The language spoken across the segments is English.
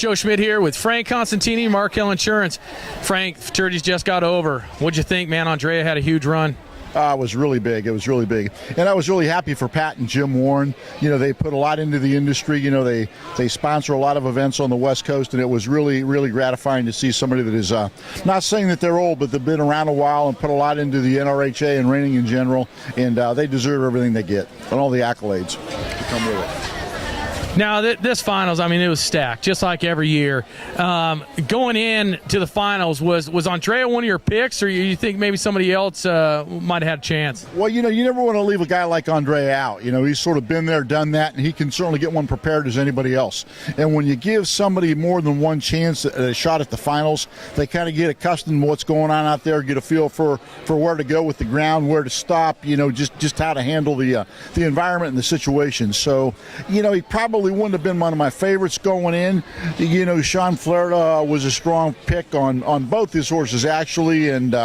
Joe Schmidt here with Frank Costantini of Markel Insurance. Frank, Futurity's just got over. What'd you think, man? Andrea had a huge run. It was really big. It was really big. And I was really happy for Pat and Jim Warren. You know, they put a lot into the industry. You know, they sponsor a lot of events on the West Coast, and it was really, really gratifying to see somebody that is not saying that they're old, but they've been around a while and put a lot into the NRHA and Reining in general, and they deserve everything they get and all the accolades that come with it. Now, this finals, I mean, it was stacked, just like every year. Going in to the finals, was Andrea one of your picks, or you think maybe somebody else might have had a chance? Well, you know, you never want to leave a guy like Andrea out. You know, he's sort of been there, done that, and he can certainly get one prepared as anybody else. And when you give somebody more than one chance at a shot at the finals, they kind of get accustomed to what's going on out there, get a feel for where to go with the ground, where to stop, you know, just how to handle the environment and the situation. So, you know, he probably wouldn't have been one of my favorites going in. You know, Sean Flaherty was a strong pick on both his horses, actually, and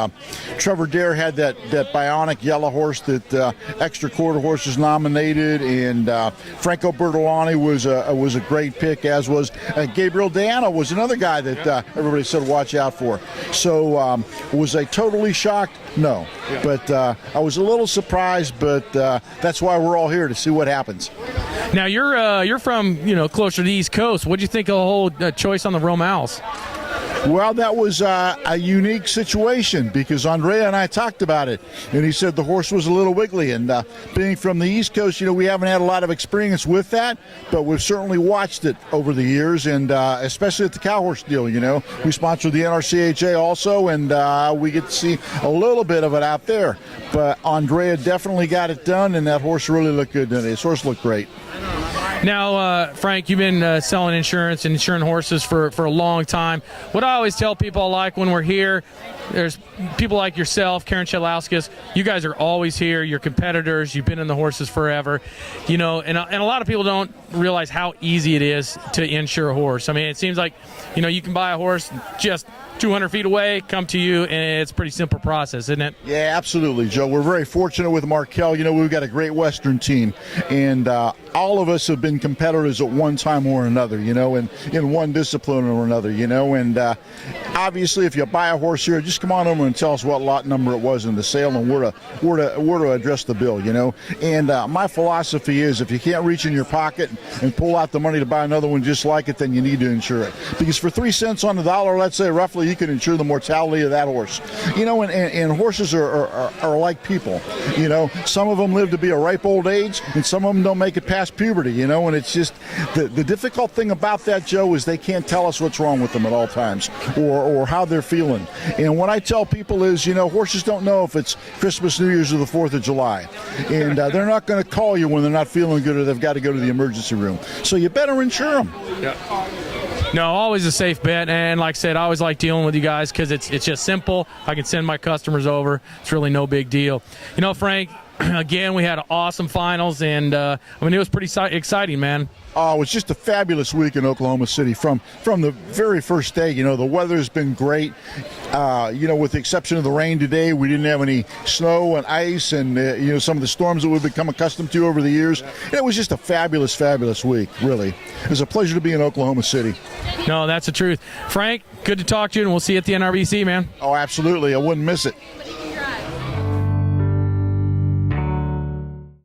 Trevor Dare had that bionic yellow horse that Extra Quarter Horse was nominated, and Franco Bertolani was a great pick, as was Gabriel Deanna was another guy that everybody said watch out for. So was I totally shocked? No. Yeah. But I was a little surprised, but that's why we're all here, to see what happens. Now, you're from, you know, closer to the East Coast. What do you think of the whole choice on the Romals? Well, that was a unique situation because Andrea and I talked about it, and he said the horse was a little wiggly. And being from the East Coast, you know, we haven't had a lot of experience with that, but we've certainly watched it over the years, and especially at the cow horse deal. You know, we sponsor the NRCHA also, and we get to see a little bit of it out there. But Andrea definitely got it done, and that horse really looked good. And his horse looked great. Now, Frank, you've been selling insurance and insuring horses for a long time. What I always tell people I like when we're here, there's people like yourself, Karen Chelowskis. You guys are always here. You're competitors. You've been in the horses forever. You know, and a lot of people don't realize how easy it is to insure a horse. I mean, it seems like, you know, you can buy a horse just 200 feet away, come to you, and it's a pretty simple process, isn't it? Yeah, absolutely, Joe. We're very fortunate with Markel. You know, we've got a great Western team, and all of us have been competitors at one time or another, you know, in one discipline or another, you know, and obviously if you buy a horse here, just come on over and tell us what lot number it was in the sale and where to address the bill, you know. And my philosophy is if you can't reach in your pocket and pull out the money to buy another one just like it, then you need to insure it. Because for 3 cents on the dollar, let's say roughly, you can insure the mortality of that horse. You know, and horses are like people. You know, some of them live to be a ripe old age, and some of them don't make it past puberty, you know, and it's just the difficult thing about that, Joe, is they can't tell us what's wrong with them at all times or how they're feeling. And what I tell people is, you know, horses don't know if it's Christmas, New Year's, or the 4th of July. And they're not going to call you when they're not feeling good or they've got to go to the emergency room. So you better insure them. Yeah. No, always a safe bet, and like I said, I always like dealing with you guys because it's just simple. I can send my customers over. It's really no big deal. You know, Frank, again, we had awesome finals, and I mean, it was pretty exciting, man. Oh, it was just a fabulous week in Oklahoma City from the very first day. You know, the weather's been great. You know, with the exception of the rain today, we didn't have any snow and ice and, you know, some of the storms that we've become accustomed to over the years. And it was just a fabulous, fabulous week, really. It was a pleasure to be in Oklahoma City. No, that's the truth. Frank, good to talk to you, and we'll see you at the NRBC, man. Oh, absolutely. I wouldn't miss it.